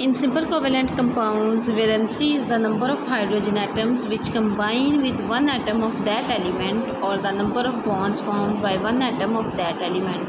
In simple covalent compounds, valency is the number of hydrogen atoms which combine with one atom of that element, or the number of bonds formed by one atom of that element.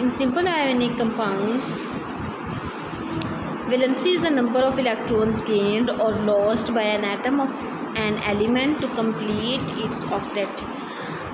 In simple ionic compounds, valency is the number of electrons gained or lost by an atom of an element to complete its octet.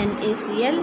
NaCl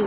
2.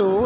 2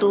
2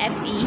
Fe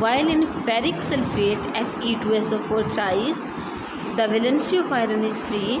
while in ferric sulfate Fe2SO4 thrice the valency of iron is 3.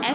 Fe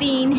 3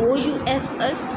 OUSS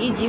e.g.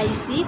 IC